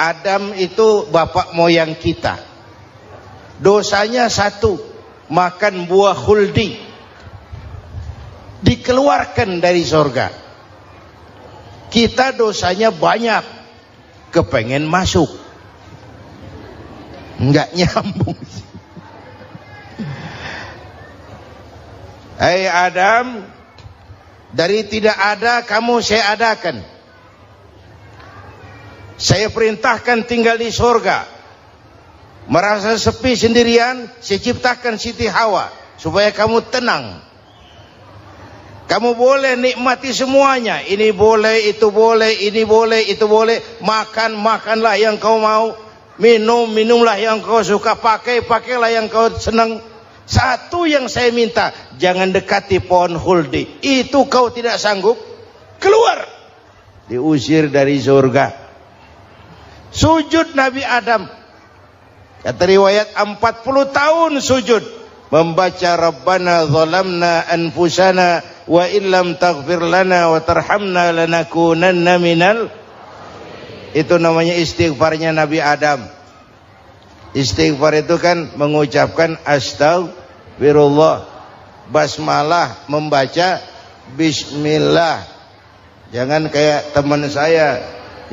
Adam itu bapak moyang kita. Dosanya satu, makan buah khuldi, dikeluarkan dari surga. Kita dosanya banyak, kepengen masuk, nggak nyambung. Hai Adam, dari tidak ada kamu saya adakan. Saya perintahkan tinggal di surga. Merasa sepi sendirian, saya ciptakan Siti Hawa supaya kamu tenang. Kamu boleh nikmati semuanya. Ini boleh, itu boleh, ini boleh, itu boleh. Makan, makanlah yang kau mau. Minum, minumlah yang kau suka. Pakai, pakailah yang kau senang. Satu yang saya minta, jangan dekati pohon khuldi. Itu kau tidak sanggup, keluar. Diusir dari surga. Sujud Nabi Adam. Kata riwayat 40 tahun sujud. Membaca Rabbana zalamna anfusana wa illam taghfir lana wa tarhamna lanakunanna minal. Itu namanya istighfarnya Nabi Adam. Istighfar itu kan mengucapkan astagfirullah, basmalah, membaca bismillah. Jangan kayak teman saya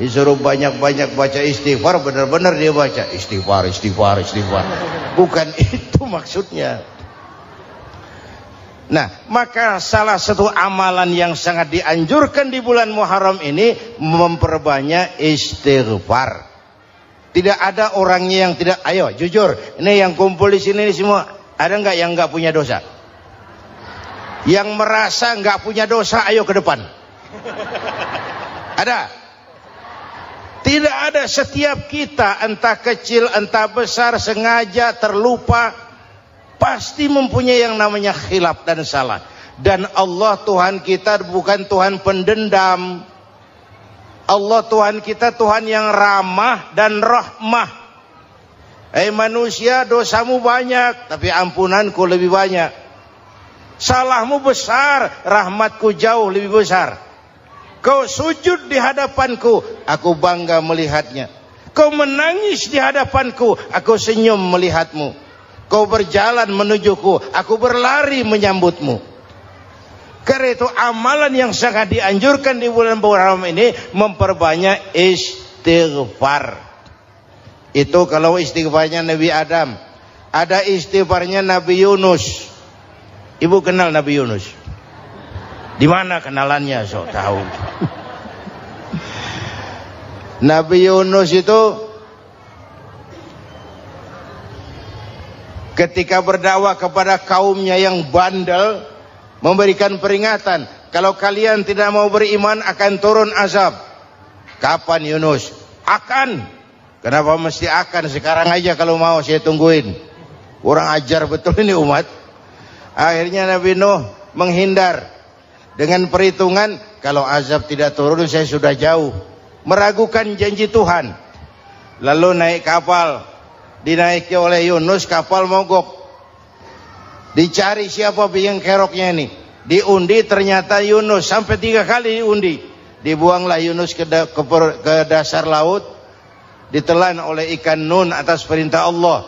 disuruh banyak-banyak baca istighfar, benar-benar dia baca istighfar, istighfar, istighfar. Bukan itu maksudnya. Nah, maka salah satu amalan yang sangat dianjurkan di bulan Muharram ini memperbanyak istighfar. Tidak ada orangnya yang tidak. Ayo jujur, ini yang kumpul di sini semua, ada nggak yang nggak punya dosa? Yang merasa nggak punya dosa, ayo ke depan. Ada? Tidak ada. Setiap kita, entah kecil entah besar, sengaja terlupa, pasti mempunyai yang namanya khilaf dan salah. Dan Allah Tuhan kita bukan Tuhan pendendam. Allah Tuhan kita Tuhan yang ramah dan rahmah. Manusia, dosamu banyak, tapi ampunanku lebih banyak. Salahmu besar, rahmatku jauh lebih besar. Kau sujud di hadapanku, aku bangga melihatnya. Kau menangis di hadapanku, aku senyum melihatmu. Kau berjalan menujuku, aku berlari menyambutmu. Karena itu amalan yang sangat dianjurkan di bulan Muharram ini memperbanyak istighfar. Itu kalau istighfarnya Nabi Adam. Ada istighfarnya Nabi Yunus. Ibu kenal Nabi Yunus? Di mana kenalannya? So tahu. Nabi Yunus itu ketika berdakwah kepada kaumnya yang bandel, memberikan peringatan, kalau kalian tidak mau beriman akan turun azab. Kapan Yunus? Akan. Kenapa mesti akan? Sekarang aja kalau mau, saya tungguin. Kurang ajar betul ini umat. Akhirnya Nabi Nuh menghindar dengan perhitungan, kalau azab tidak turun saya sudah jauh. Meragukan janji Tuhan. Lalu naik kapal, dinaiki oleh Yunus, kapal mogok. Dicari siapa biang keroknya ini. Diundi, ternyata Yunus. Sampai 3 kali diundi. Dibuanglah Yunus ke dasar laut. Ditelan oleh ikan nun atas perintah Allah.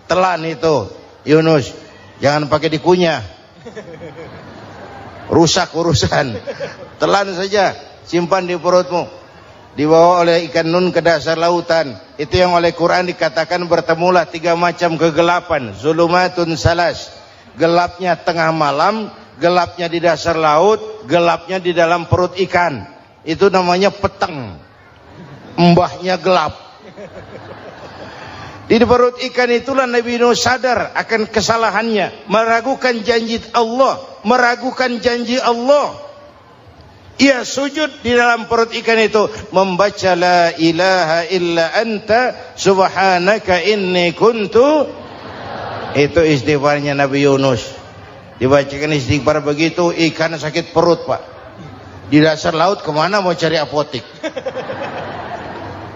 Telan itu Yunus. Jangan pakai dikunyah, rusak urusan. Telan saja, simpan di perutmu. Dibawa oleh ikan nun ke dasar lautan. Itu yang oleh Quran dikatakan bertemulah 3 macam kegelapan. Zulumatun salas. Gelapnya tengah malam, gelapnya di dasar laut, gelapnya di dalam perut ikan. Itu namanya peteng. Mbahnya gelap. Di perut ikan itulah Nabi Nuh sadar akan kesalahannya, meragukan janji Allah, meragukan janji Allah. Ia sujud di dalam perut ikan itu, membaca la ilaha illa anta subhanaka inni kuntu. Itu istighfarnya Nabi Yunus. Dibacakan istighfar begitu, ikan sakit perut pak. Di dasar laut kemana mau cari apotik?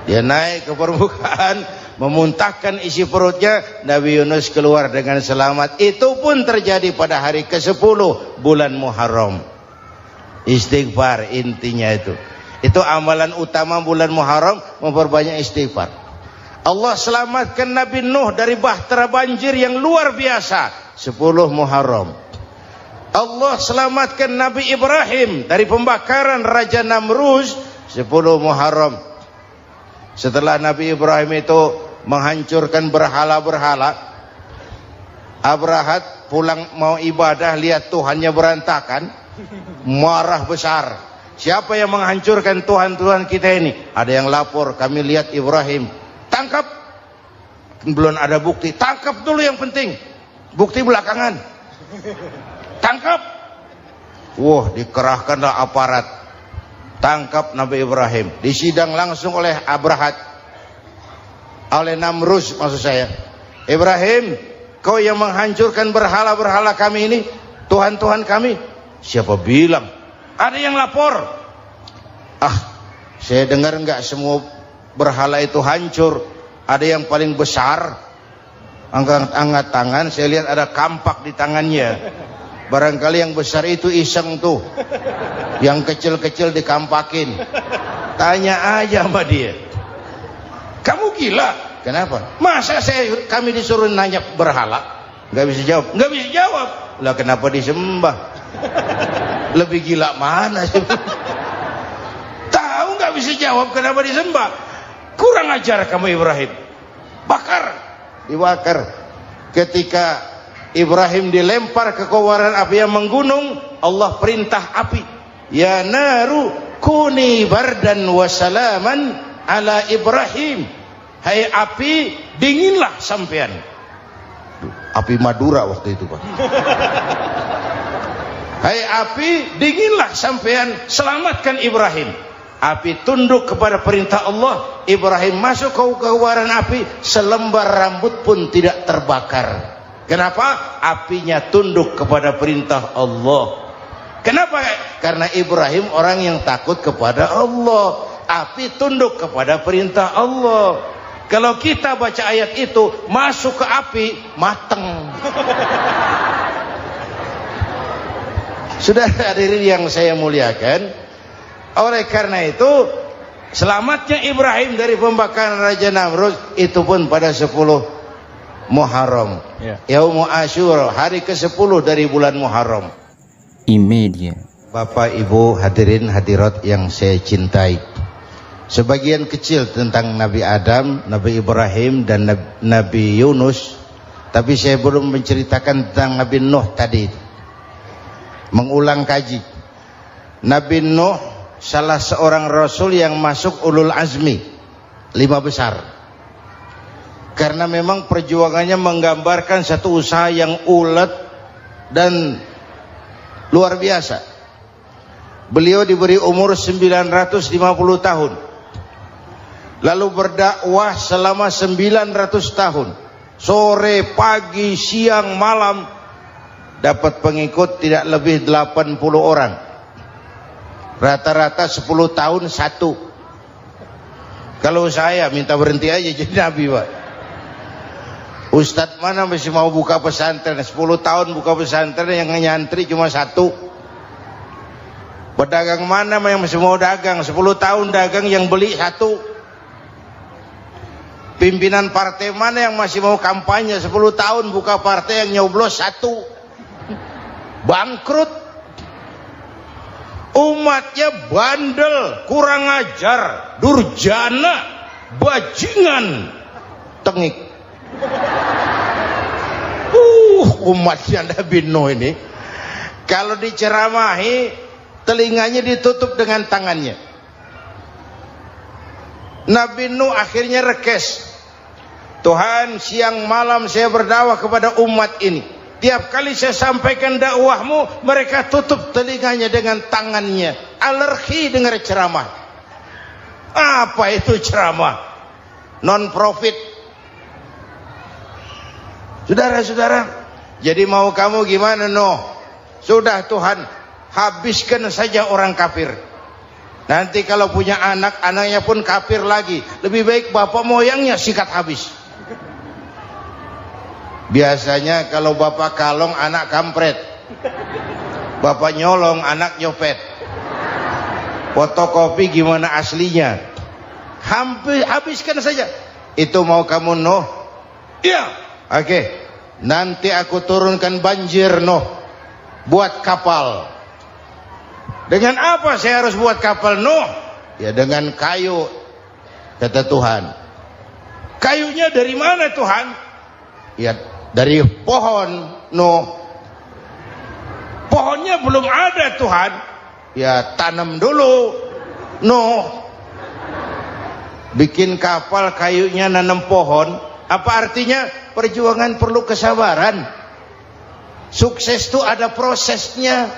Dia naik ke permukaan, memuntahkan isi perutnya. Nabi Yunus keluar dengan selamat. Itu pun terjadi pada hari ke-10 bulan Muharram. Istighfar intinya itu. Itu amalan utama bulan Muharram, memperbanyak istighfar. Allah selamatkan Nabi Nuh dari bahtera banjir yang luar biasa, 10 Muharram. Allah selamatkan Nabi Ibrahim dari pembakaran Raja Namrus, 10 Muharram. Setelah Nabi Ibrahim itu menghancurkan berhala-berhala, Abrahat pulang mau ibadah, lihat Tuhannya berantakan, marah besar. Siapa yang menghancurkan Tuhan-Tuhan kita ini? Ada yang lapor, kami lihat Ibrahim. Tangkap. Belum ada bukti. Tangkap dulu yang penting. Bukti belakangan. Tangkap. Wah, dikerahkanlah aparat. Tangkap Nabi Ibrahim. Disidang langsung oleh Abrahat. Oleh Namrus maksud saya. Ibrahim, kau yang menghancurkan berhala-berhala kami ini, Tuhan-Tuhan kami. Siapa bilang? Ada yang lapor. Saya dengar enggak semua berhala itu hancur. Ada yang paling besar, angkat tangan, saya lihat ada kampak di tangannya. Barangkali yang besar itu iseng tuh, yang kecil-kecil dikampakin. Tanya aja sama dia, kamu gila? Kenapa? Masa kami disuruh nanya berhala? Nggak bisa jawab. Nggak bisa jawab. Lah kenapa disembah? Lebih gila mana sih? Tahu nggak bisa jawab kenapa disembah? Kurang ajar kamu Ibrahim. Bakar, dibakar. Ketika Ibrahim dilempar ke kobaran api yang menggunung, Allah perintah api, ya naru kuni bardan wa salaman ala Ibrahim. Hai api, dinginlah sampean. Api Madura waktu itu, Pak. Hai api, dinginlah sampean, selamatkan Ibrahim. Api tunduk kepada perintah Allah. Ibrahim masuk ke kobaran api, selembar rambut pun tidak terbakar. Kenapa? Apinya tunduk kepada perintah Allah. Kenapa? Karena Ibrahim orang yang takut kepada Allah. Api tunduk kepada perintah Allah. Kalau kita baca ayat itu, masuk ke api, mateng. Sudah hadirin yang saya muliakan, oleh karena itu selamatnya Ibrahim dari pembakaran Raja Namrud itu pun pada 10 Muharram, Yaumul Asyura, hari ke-10 dari bulan Muharram. Imedia. Bapak Ibu hadirin hadirat yang saya cintai, sebagian kecil tentang Nabi Adam, Nabi Ibrahim dan Nabi Yunus, tapi saya belum menceritakan tentang Nabi Nuh tadi. Mengulang kaji. Nabi Nuh salah seorang rasul yang masuk ulul azmi, 5 besar. Karena memang perjuangannya menggambarkan satu usaha yang ulet dan luar biasa. Beliau diberi umur 950 tahun. Lalu berdakwah selama 900 tahun. Sore, pagi, siang, malam, dapat pengikut tidak lebih 80 orang. Rata-rata 10 tahun satu. Kalau saya minta berhenti aja jadi nabi, Pak. Ustadz mana masih mau buka pesantren? 10 tahun buka pesantren, yang nyantri cuma 1. Pedagang mana yang masih mau dagang? 10 tahun dagang, yang beli 1. Pimpinan partai mana yang masih mau kampanye? 10 tahun buka partai, yang nyoblos 1. Bangkrut. Umatnya bandel, kurang ajar, durjana, bajingan, tengik. Umatnya Nabi Nuh ini kalau diceramahi, telinganya ditutup dengan tangannya. Nabi Nuh akhirnya rekes, Tuhan, siang malam saya berdakwah kepada umat ini. Tiap kali saya sampaikan dakwahmu, mereka tutup telinganya dengan tangannya. Alergi dengar ceramah. Apa itu ceramah? Non profit. Saudara-saudara, jadi mau kamu gimana, Nuh? Sudah Tuhan, habiskan saja orang kafir. Nanti kalau punya anak, anaknya pun kafir lagi. Lebih baik bapak moyangnya sikat habis. Biasanya kalau bapak kalong, anak kampret. Bapak nyolong, anak nyopet. Fotokopi gimana aslinya? Habiskan saja. Itu mau kamu Nuh? Iya. Oke. Nanti aku turunkan banjir Nuh. Buat kapal. Dengan apa saya harus buat kapal Nuh? Ya dengan kayu, kata Tuhan. Kayunya dari mana Tuhan? Ya dari pohon Nuh. Pohonnya belum ada Tuhan. Ya tanam dulu Nuh. Bikin kapal kayunya nanam pohon. Apa artinya? Perjuangan perlu kesabaran. Sukses itu ada prosesnya.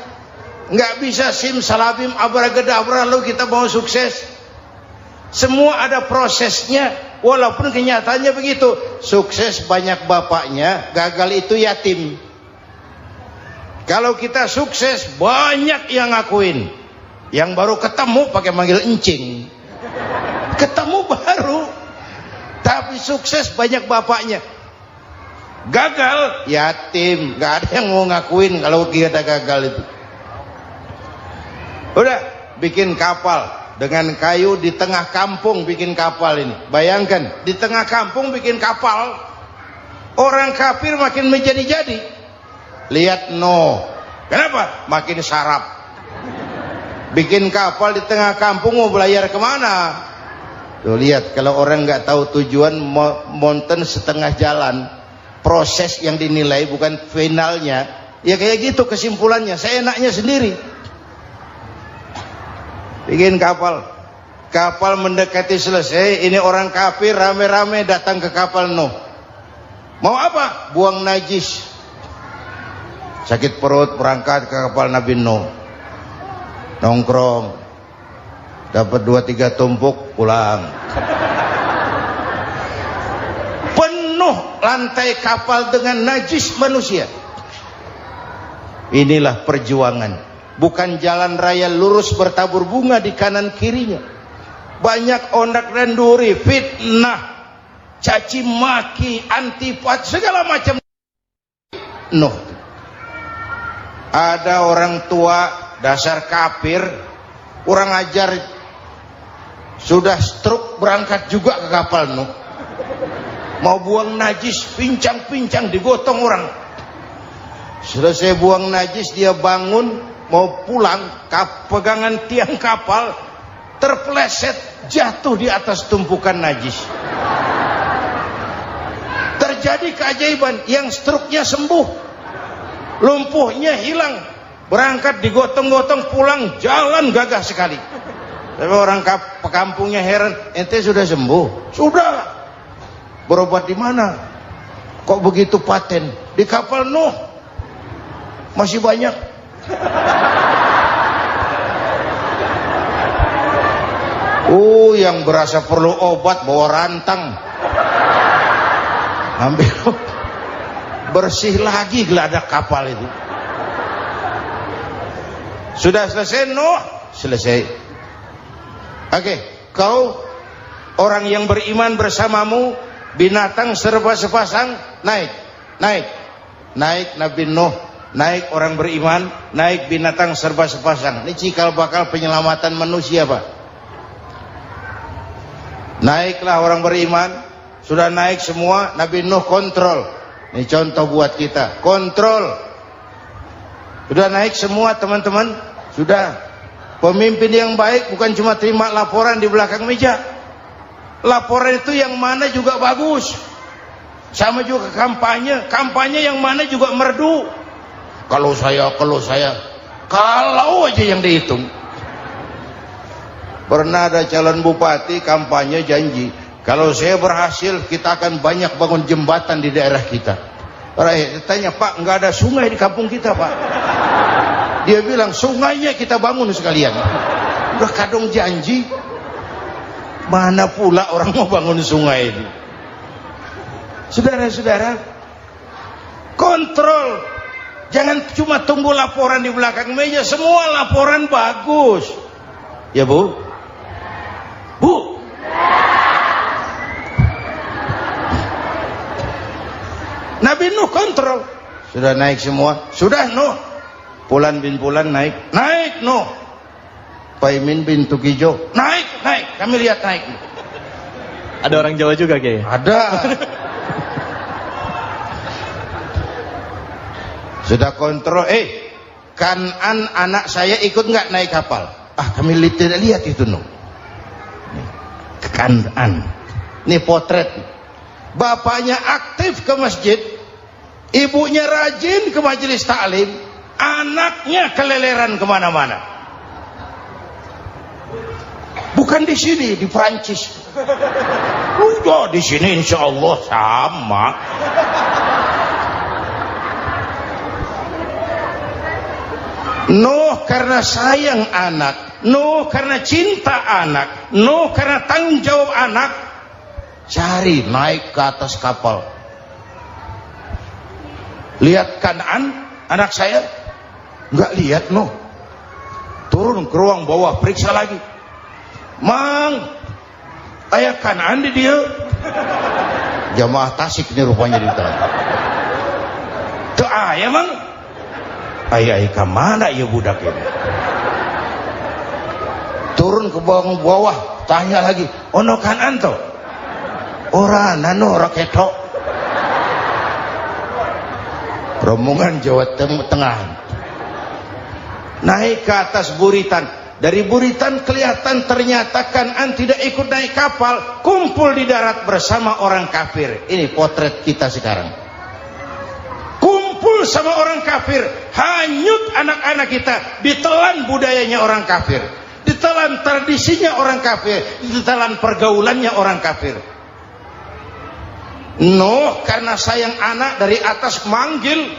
Nggak bisa simsalabim abracadabra lalu kita mau sukses. Semua ada prosesnya. Walaupun kenyataannya begitu. Sukses banyak bapaknya, gagal itu yatim. Kalau kita sukses banyak yang ngakuin. Yang baru ketemu pakai manggil encing. Ketemu baru. Tapi sukses banyak bapaknya. Gagal yatim. Gak ada yang mau ngakuin kalau kita gagal itu. Udah bikin kapal dengan kayu di tengah kampung, bikin kapal ini. Bayangkan di tengah kampung bikin kapal. Orang kafir makin menjadi-jadi. Lihat Nuh. Kenapa? Makin sarap. Bikin kapal di tengah kampung mau belayar kemana? Tuh lihat, kalau orang nggak tahu tujuan, mountain setengah jalan. Proses yang dinilai bukan finalnya. Ya kayak gitu kesimpulannya. Saya enaknya sendiri. Bikin kapal. Kapal mendekati selesai. Ini orang kafir rame-rame datang ke kapal Nuh. Mau apa? Buang najis. Sakit perut berangkat ke kapal Nabi Nuh. Nongkrong. Dapat 2-3 tumpuk pulang. Penuh lantai kapal dengan najis manusia. Inilah perjuangan. Bukan jalan raya lurus bertabur bunga di kanan kirinya. Banyak ondak dan duri, fitnah, caci maki, antipat, segala macam. Nuh. Ada orang tua dasar kafir, kurang ajar, sudah stroke berangkat juga ke kapal Nuh. Mau buang najis, pincang-pincang digotong orang. Selesai buang najis dia bangun mau pulang, pegangan tiang kapal terpeleset jatuh di atas tumpukan najis. Terjadi keajaiban, yang stroke-nya sembuh. Lumpuhnya hilang, berangkat digotong-gotong pulang, jalan gagah sekali. Tapi orang kampungnya heran, ente sudah sembuh? Sudah. Berobat di mana? Kok begitu paten? Di kapal Nuh. Masih banyak. Yang berasa perlu obat bawa rantang. Ambil bersih lagi geladak kapal itu. Sudah selesai Nuh? Selesai. Oke, kau orang yang beriman bersamamu, binatang serba sepasang, naik Nabi Nuh, naik orang beriman, naik binatang serba sepasang. Ini cikal bakal penyelamatan manusia, Pak. Naiklah orang beriman, sudah naik semua, Nabi Nuh kontrol. Ini contoh buat kita, kontrol. Sudah naik semua teman-teman, sudah. Pemimpin yang baik bukan cuma terima laporan di belakang meja. Laporan itu yang mana juga bagus. Sama juga kampanye, kampanye yang mana juga merdu. Kalau aja yang dihitung. Pernah ada calon bupati kampanye janji, kalau saya berhasil kita akan banyak bangun jembatan di daerah kita. Rakyat tanya, Pak, nggak ada sungai di kampung kita, Pak. Dia bilang, sungainya kita bangun sekalian. Udah kadung janji, mana pula orang mau bangun sungai ini. Saudara-saudara, kontrol. Jangan cuma tunggu laporan di belakang meja. Semua laporan bagus. Ya Bu? Bu? Nabi Nuh kontrol. Sudah naik semua? Sudah Nuh. Pulan bin Pulan naik Nuh. Paimin bintu Kijo. Naik, kami lihat naik. Ada orang Jawa juga Kiai? Ada. Sudah kontrol, Kan'an anak saya ikut nggak naik kapal? Kami tidak lihat itu no. Kan'an. Ini potret. Bapaknya aktif ke masjid, ibunya rajin ke majelis taklim, anaknya keleleran kemana-mana. Bukan di sini, di Prancis. Udah di sini insya Allah sama. Nuh karena sayang anak, Nuh karena cinta anak, Nuh karena tanggung jawab anak, cari naik ke atas kapal. Lihat Kan'an, anak saya, nggak lihat Nuh. Turun ke ruang bawah, periksa lagi. Mang, ayah Kan'an di dia. Jamaah Tasik ini rupanya di dalam. Tuh ayah mang. Ayah ke mana ya budak ini? Turun ke bawah, tanya lagi. Ono Kan'an to? Ora nano raketo. Rombongan Jawa Tengah. Naik ke atas buritan. Dari buritan kelihatan ternyata Kan'an tidak ikut naik kapal, kumpul di darat bersama orang kafir. Ini potret kita sekarang. Kumpul sama orang kafir, hanyut anak-anak kita, ditelan budayanya orang kafir, ditelan tradisinya orang kafir, ditelan pergaulannya orang kafir. Nuh karena sayang anak dari atas manggil.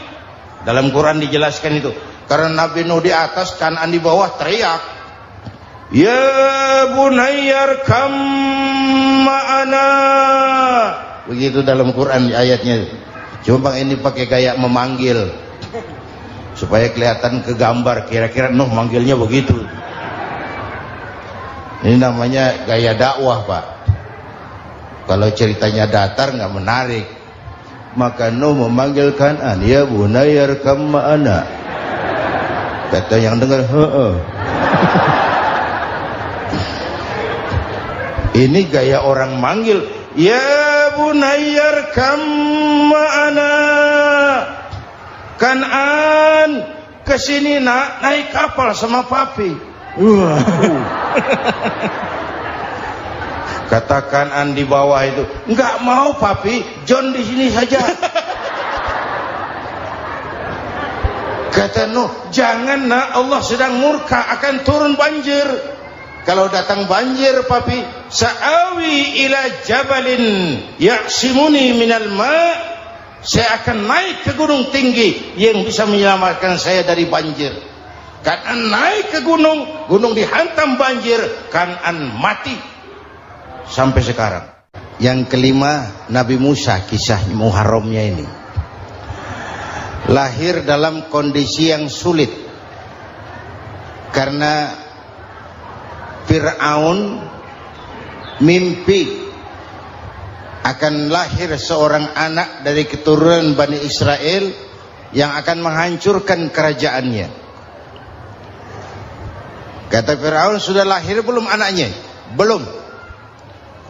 Dalam Quran dijelaskan itu. Karena Nabi Nuh di atas, Kan'an di bawah, teriak. Ya bunayyar kam ma'ana. Begitu dalam Quran ayatnya. Cuma ini pakai gaya memanggil supaya kelihatan ke gambar, kira-kira Nuh manggilnya begitu. Ini namanya gaya dakwah, Pak. Kalau ceritanya datar nggak menarik. Maka Nuh memanggil Kan'an, ya bunayyar kam ma'ana. Kata yang dengar, ini gaya orang manggil. Ya bunayyar kam ma'ana. Kan'an, kesini nak, naik kapal sama papi. Kata Kan'an di bawah itu, enggak mau papi, John di sini saja. Kata Nuh, jangan nak, Allah sedang murka, akan turun banjir. Kalau datang banjir papi, sa'awi ila jabalin ya'simuni minal ma', saya akan naik ke gunung tinggi yang bisa menyelamatkan saya dari banjir. Kan'an naik ke gunung, gunung dihantam banjir, Kan'an mati sampai sekarang. Yang kelima, Nabi Musa, kisah Muharramnya ini. Lahir dalam kondisi yang sulit karena Fir'aun mimpi akan lahir seorang anak dari keturunan Bani Israel yang akan menghancurkan kerajaannya. Kata Fir'aun, sudah lahir belum anaknya? Belum.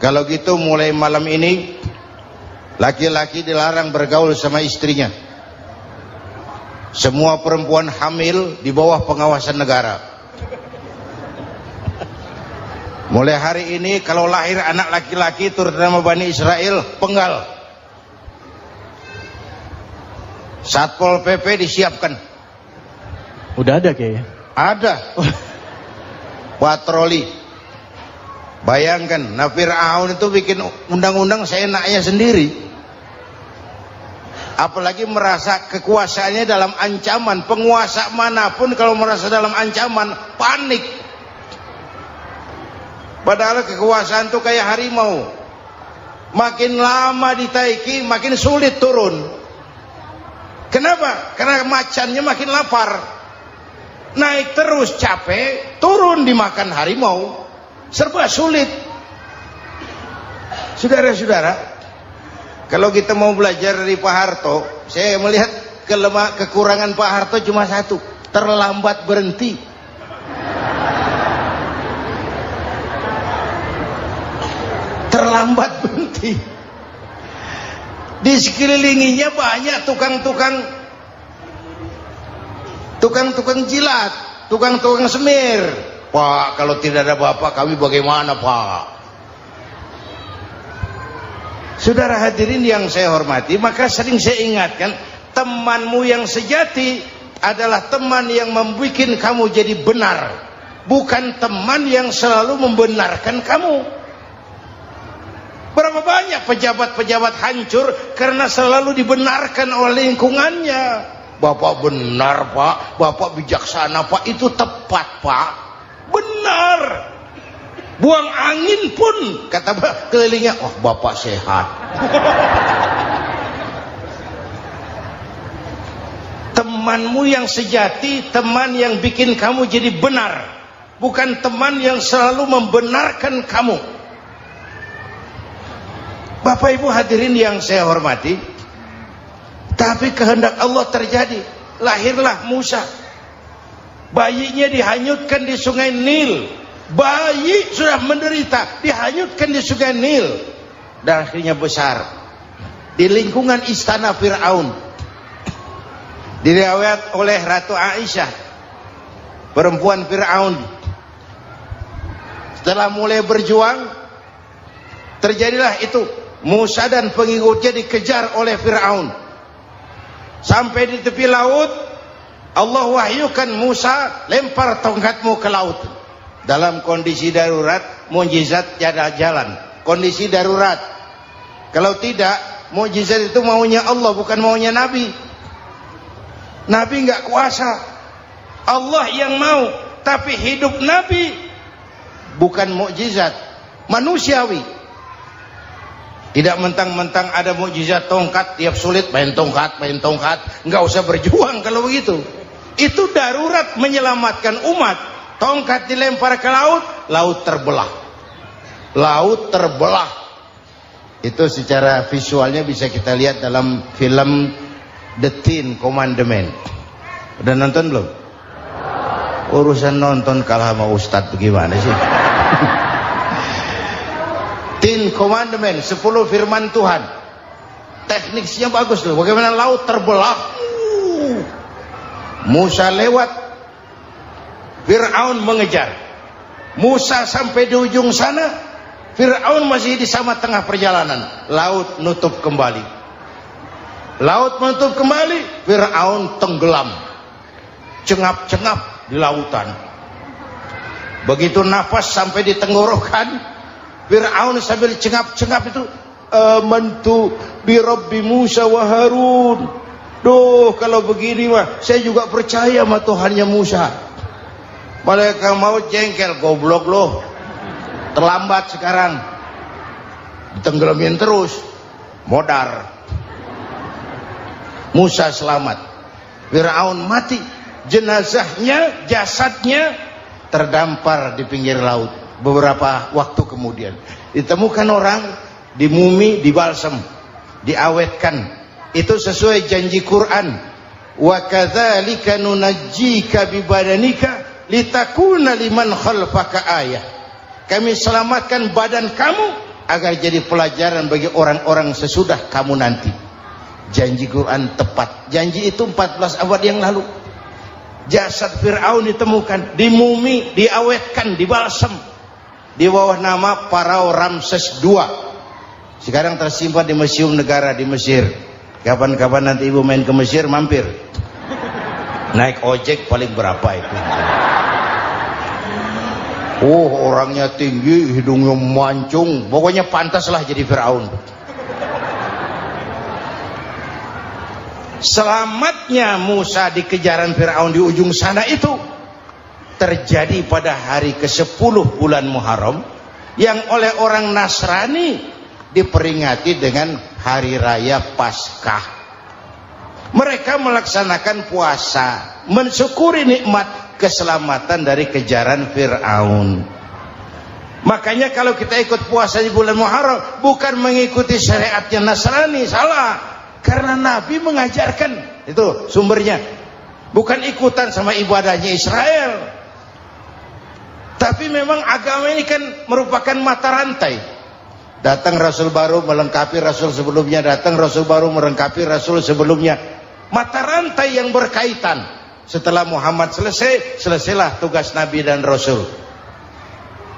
Kalau gitu mulai malam ini laki-laki dilarang bergaul sama istrinya. Semua perempuan hamil di bawah pengawasan negara. Mulai hari ini kalau lahir anak laki-laki terutama Bani Israel, penggal. Satpol PP disiapkan. Udah ada kayaknya. Ada. Patroli. Bayangkan, Fir'aun itu bikin undang-undang seenaknya sendiri. Apalagi merasa kekuasaannya dalam ancaman. Penguasa manapun kalau merasa dalam ancaman, panik. Padahal kekuasaan itu kayak harimau. Makin lama ditaiki, makin sulit turun. Kenapa? Karena macannya makin lapar. Naik terus capek, turun dimakan harimau. Serba sulit. Saudara-saudara, kalau kita mau belajar dari Pak Harto, saya melihat kekurangan Pak Harto cuma satu, terlambat berhenti. terlambat berhenti. Di sekelilinginya banyak tukang-tukang jilat, tukang-tukang semir. Pak, kalau tidak ada bapak kami bagaimana, Pak? Saudara hadirin yang saya hormati, maka sering saya ingatkan, temanmu yang sejati adalah teman yang membuat kamu jadi benar, bukan teman yang selalu membenarkan kamu. Berapa banyak pejabat-pejabat hancur karena selalu dibenarkan oleh lingkungannya. Bapak benar, Pak. Bapak bijaksana, Pak. Itu tepat, Pak. Benar. Buang angin pun kata kelilingnya, oh Bapak sehat. Temanmu yang sejati, teman yang bikin kamu jadi benar, bukan teman yang selalu membenarkan kamu. Bapak Ibu hadirin yang saya hormati, tapi kehendak Allah terjadi. Lahirlah Musa. Bayinya dihanyutkan di sungai Nil. Bayi sudah menderita, dihanyutkan di sungai Nil. Dan akhirnya besar di lingkungan istana Fir'aun. Diriwayat oleh Ratu Aisyah, perempuan Fir'aun, setelah mulai berjuang, terjadilah itu. Musa dan pengikutnya dikejar oleh Fir'aun. Sampai di tepi laut, Allah wahyukan Musa, lempar tongkatmu ke laut. Dalam kondisi darurat, mukjizat tiada jalan. Kondisi darurat. Kalau tidak, mukjizat itu maunya Allah, bukan maunya Nabi. Nabi nggak kuasa. Allah yang mau. Tapi hidup Nabi bukan mukjizat, manusiawi. Tidak mentang-mentang ada mukjizat tongkat, tiap sulit main tongkat. Nggak usah berjuang kalau begitu. Itu darurat menyelamatkan umat. Tongkat dilempar ke laut, laut terbelah. Laut terbelah. Itu secara visualnya bisa kita lihat dalam film The Ten Commandments. Udah nonton belum? Urusan nonton kalah sama Ustadz bagaimana sih? Ten Commandments, 10 firman Tuhan. Tekniknya bagus loh. Bagaimana laut terbelah. Musa lewat, Fir'aun mengejar. Musa sampai di ujung sana, Fir'aun masih di sama tengah perjalanan. Laut nutup kembali. Laut menutup kembali, Fir'aun tenggelam. Cengap-cengap di lautan. Begitu nafas sampai di tenggorokan, Fir'aun sambil cengap-cengap itu, amantu bi Rabbi Musa wa Harun. Duh, kalau begini mah saya juga percaya sama Tuhannya Musa. Malaikat maut jengkel, goblok loh. Terlambat sekarang. Ditenggelamin terus. Modar. Musa selamat. Fir'aun mati. Jenazahnya, jasadnya terdampar di pinggir laut. Beberapa waktu kemudian ditemukan orang, dimumi, dibalsem, diawetkan. Itu sesuai janji Quran. Wa kadzalika nunajjika bi badanika litakuna liman khalfaka ayah. Kami selamatkan badan kamu agar jadi pelajaran bagi orang-orang sesudah kamu nanti. Janji Quran tepat. Janji itu 14 abad yang lalu. Jasad Fir'aun ditemukan, dimumi, diawetkan, dibalsem di bawah nama Farao Ramses II. Sekarang tersimpan di Museum Negara di Mesir. Kapan-kapan nanti ibu main ke Mesir, mampir. Naik ojek paling berapa itu? Oh, orangnya tinggi, hidungnya mancung, pokoknya pantaslah jadi Fir'aun. Selamatnya Musa di kejaran Fir'aun di ujung sana itu terjadi pada hari ke-10 bulan Muharram, yang oleh orang Nasrani diperingati dengan hari raya Paskah. Mereka melaksanakan puasa, mensyukuri nikmat keselamatan dari kejaran Fir'aun. Makanya kalau kita ikut puasa di bulan Muharram, bukan mengikuti syariatnya Nasrani, salah. Karena Nabi mengajarkan, itu sumbernya. Bukan ikutan sama ibadahnya Israel. Tapi memang agama ini kan merupakan mata rantai. Datang Rasul baru melengkapi Rasul sebelumnya, datang Rasul baru melengkapi Rasul sebelumnya. Mata rantai yang berkaitan. Setelah Muhammad selesai, selesailah tugas Nabi dan Rasul.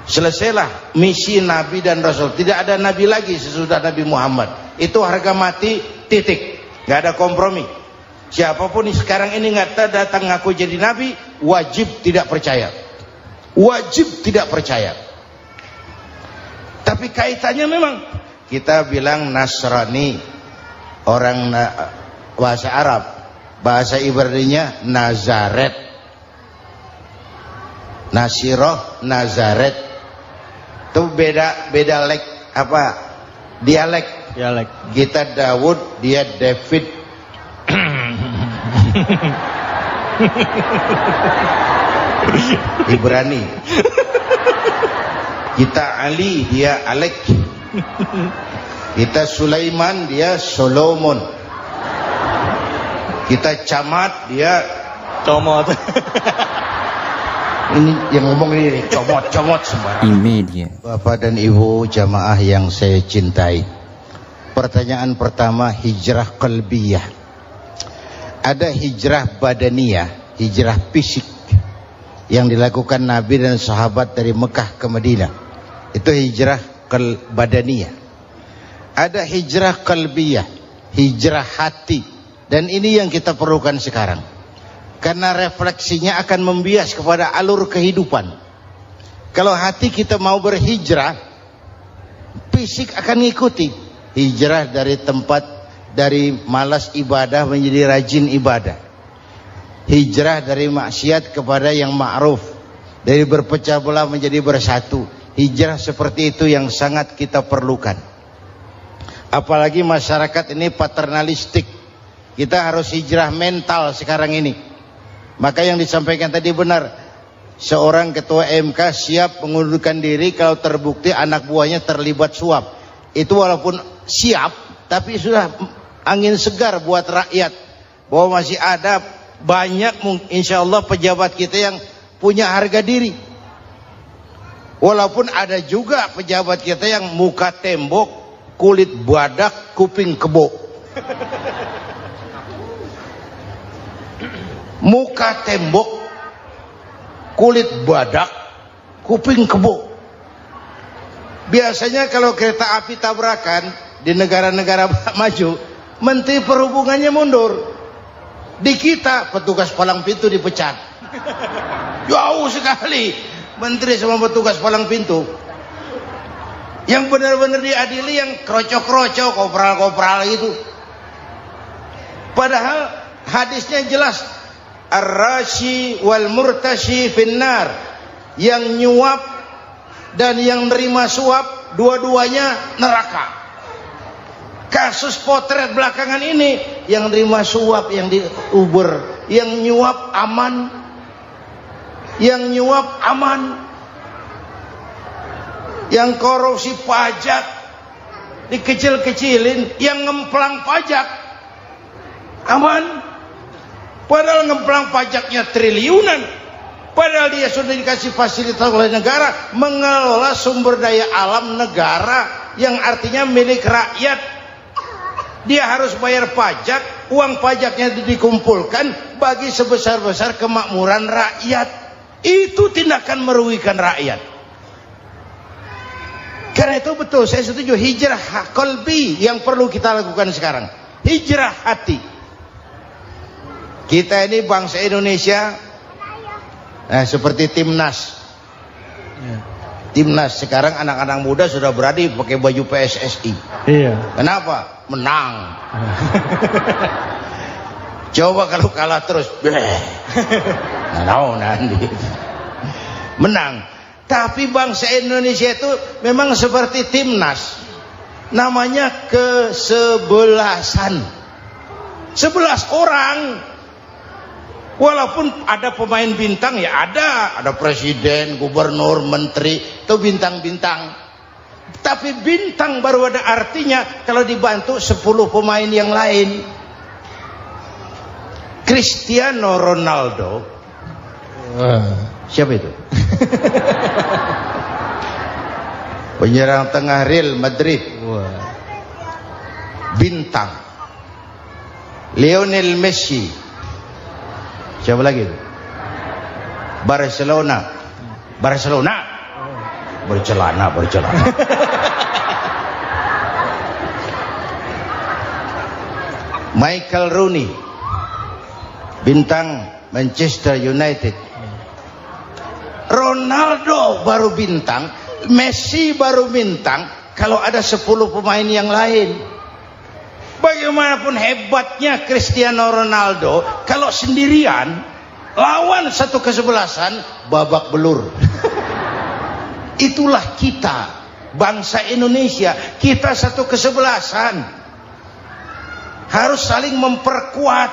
Selesailah misi Nabi dan Rasul. Tidak ada Nabi lagi sesudah Nabi Muhammad. Itu harga mati, titik. Gak ada kompromi. Siapapun sekarang ini nggak datang ngaku jadi Nabi, wajib tidak percaya. Wajib tidak percaya. Tapi kaitannya memang kita bilang Nasrani, orang bahasa Arab, bahasa Ibraninya Nazaret, Nasiroh, Nazaret. Itu beda dialek. Kita Daud, dia David. Ibrani. Kita Ali, dia Alek. Kita Sulaiman, dia Solomon. Kita Camat, dia Comot. ini yang ngomong ini comot sembarang. Imedia. Bapak dan Ibu jamaah yang saya cintai, pertanyaan pertama, hijrah qalbiyah. Ada hijrah badaniyah, hijrah fisik yang dilakukan Nabi dan sahabat dari Mekah ke Madinah. Itu hijrah badaniyah. Ada hijrah qalbiyah, hijrah hati. Dan ini yang kita perlukan sekarang. Karena refleksinya akan membias kepada alur kehidupan. Kalau hati kita mau berhijrah, fisik akan mengikuti. Hijrah dari tempat, dari malas ibadah menjadi rajin ibadah. Hijrah dari maksiat kepada yang ma'ruf, dari berpecah belah menjadi bersatu. Hijrah seperti itu yang sangat kita perlukan. Apalagi masyarakat ini paternalistik. Kita harus hijrah mental sekarang ini. Maka yang disampaikan tadi benar. Seorang ketua MK siap mengundurkan diri kalau terbukti anak buahnya terlibat suap. Itu walaupun siap, tapi sudah angin segar buat rakyat. Bahwa masih ada banyak insya Allah pejabat kita yang punya harga diri. Walaupun ada juga pejabat kita yang muka tembok, kulit badak, kuping kebo. Muka tembok, kulit badak, kuping kebo. Biasanya kalau kereta api tabrakan di negara-negara maju, Menteri Perhubungannya mundur. Di kita petugas palang pintu dipecat. Jauh sekali menteri sama petugas palang pintu. Yang benar-benar diadili yang krocok-krocok, kopral-kopral itu. Padahal hadisnya jelas, ar-rashi wal murtashi finnar. Yang nyuap dan yang nerima suap, dua-duanya neraka. Kasus potret belakangan ini, yang nerima suap, yang diuber, yang nyuap aman. Yang nyuap aman, yang korupsi pajak dikecil-kecilin, yang ngemplang pajak aman. Padahal ngemplang pajaknya triliunan. Padahal dia sudah dikasih fasilitas oleh negara mengelola sumber daya alam negara yang artinya milik rakyat. Dia harus bayar pajak, uang pajaknya dikumpulkan bagi sebesar-besar kemakmuran rakyat. Itu tindakan merugikan rakyat. Karena itu betul, saya setuju, hijrah qalbi yang perlu kita lakukan sekarang. Hijrah hati. Kita ini bangsa Indonesia, seperti timnas. Timnas sekarang anak-anak muda sudah berani pakai baju PSSI. Iya. Kenapa? Menang. Coba kalau kalah terus, nanti menang. Tapi bangsa Indonesia itu memang seperti timnas, namanya kesebelasan. 11 orang. Walaupun ada pemain bintang, ya ada presiden, gubernur, menteri, itu bintang-bintang. Tapi bintang baru ada artinya kalau dibantu 10 pemain yang lain. Cristiano Ronaldo, siapa itu? Penyerang tengah Real Madrid. Wah. Bintang. Lionel Messi. Siapa lagi? Barcelona. Bercelana. Michael Rooney. Bintang Manchester United. Ronaldo baru bintang, Messi baru bintang kalau ada 10 pemain yang lain. Bagaimanapun hebatnya Cristiano Ronaldo, kalau sendirian lawan satu kesebelasan, babak belur. Itulah kita, bangsa Indonesia. Kita satu kesebelasan, harus saling memperkuat.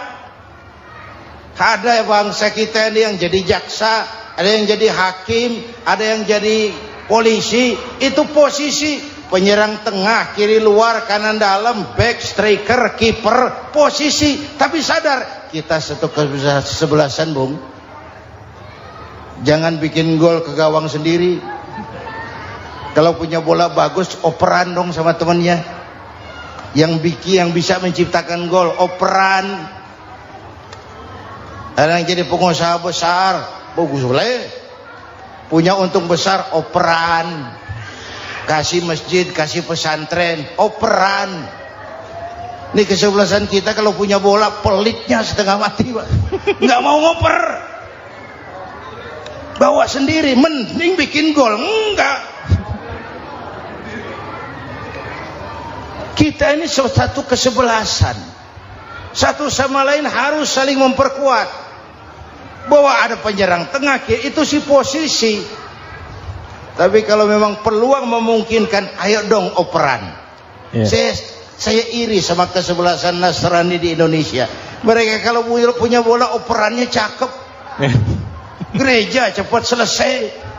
Ada bangsa kita ini yang jadi jaksa, ada yang jadi hakim, ada yang jadi polisi. Itu posisi penyerang tengah, kiri luar, kanan dalam, back, striker, kiper, posisi. Tapi sadar, kita satu kesebelasan, Bung. Jangan bikin gol ke gawang sendiri. Kalau punya bola bagus, operan dong sama temannya. Yang bisa menciptakan gol, operan. Ada yang jadi pengusaha besar, bagus boleh. Punya untung besar, operan. Kasih masjid, kasih pesantren, operan. Ini kesebelasan kita kalau punya bola, pelitnya setengah mati, Pak. Nggak mau ngoper. Bawa sendiri, mending bikin gol. Enggak. Kita ini satu kesebelasan. Satu sama lain harus saling memperkuat. Bahwa ada penyerang tengah, itu si posisi. Tapi kalau memang peluang memungkinkan, ayo dong operan. Saya iri sama kesebelasan Nasrani di Indonesia. Mereka kalau punya bola, operannya cakep. Gereja cepat selesai,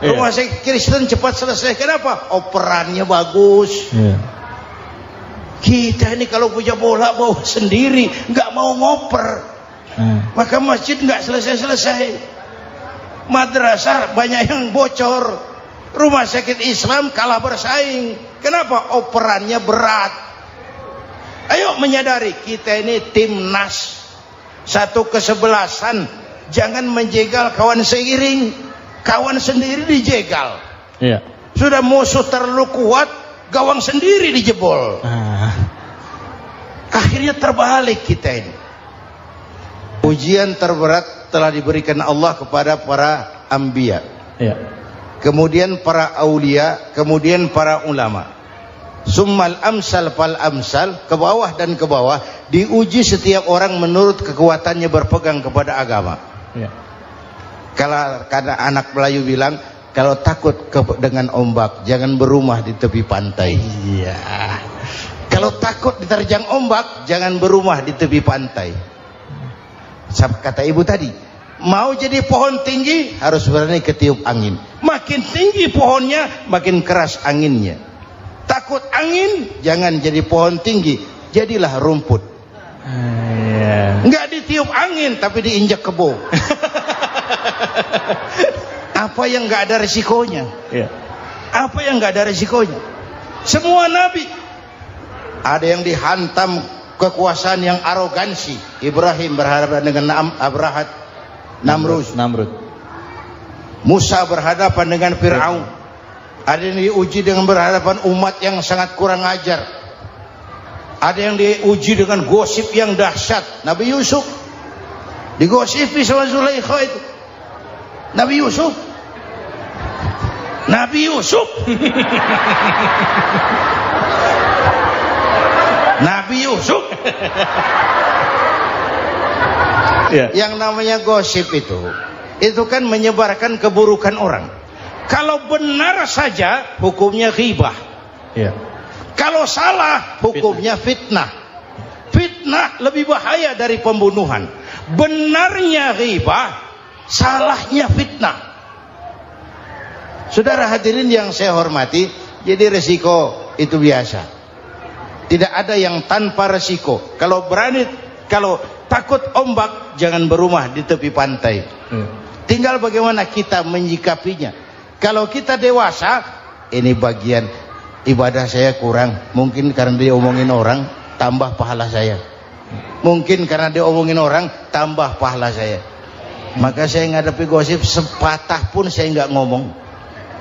rumah sakit Kristen cepat selesai. Kenapa? Operannya bagus. Kita ini kalau punya bola bawa sendiri, nggak mau ngoper. Maka masjid nggak selesai-selesai, madrasah banyak yang bocor, rumah sakit Islam kalah bersaing. Kenapa? Operannya berat. Ayo menyadari, kita ini timnas, satu kesebelasan. Jangan menjegal kawan seiring, kawan sendiri dijegal. Sudah musuh terlalu kuat, gawang sendiri dijebol. Akhirnya terbalik kita ini. Ujian terberat telah diberikan Allah kepada para anbiya, kemudian para aulia, kemudian para ulama. Summal amsal fal amsal, ke bawah dan ke bawah. Diuji setiap orang menurut kekuatannya berpegang kepada agama. Kalau karena anak Melayu bilang, kalau takut dengan ombak, jangan berumah di tepi pantai. Kalau takut diterjang ombak, jangan berumah di tepi pantai. Kata ibu tadi, mau jadi pohon tinggi harus berani ketiup angin. Makin tinggi pohonnya, makin keras anginnya. Takut angin, jangan jadi pohon tinggi, jadilah rumput. Nggak ditiup angin, tapi diinjak kebo. Apa yang nggak ada resikonya? Apa yang nggak ada resikonya? Semua nabi ada yang dihantam kekuasaan yang arogansi. Ibrahim berhadapan dengan Namrud. Musa berhadapan dengan Fir'aun. Ada yang diuji dengan berhadapan umat yang sangat kurang ajar. Ada yang diuji dengan gosip yang dahsyat. Nabi Yusuf digosipi sama Zulaikha itu. Nabi Yusuf Yang namanya gosip itu kan menyebarkan keburukan orang. Kalau benar saja hukumnya ghibah. Kalau salah hukumnya fitnah. Fitnah lebih bahaya dari pembunuhan. Benarnya ghibah, salahnya fitnah. Saudara hadirin yang saya hormati, jadi resiko itu biasa. Tidak ada yang tanpa resiko. Kalau takut ombak, jangan berumah di tepi pantai. Tinggal bagaimana kita menyikapinya. Kalau kita dewasa, ini bagian ibadah saya kurang. Mungkin karena dia omongin orang, tambah pahala saya. Mungkin karena dia omongin orang, tambah pahala saya. Maka saya ngadepi gosip sepatah pun saya nggak ngomong.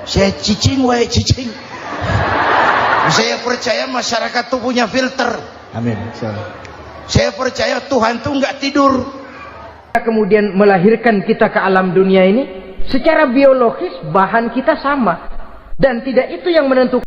Saya cicing wae cicing. Saya percaya masyarakat tuh punya filter. Amin. Saya percaya Tuhan tuh nggak tidur. Kemudian melahirkan kita ke alam dunia ini, secara biologis bahan kita sama, dan tidak itu yang menentukan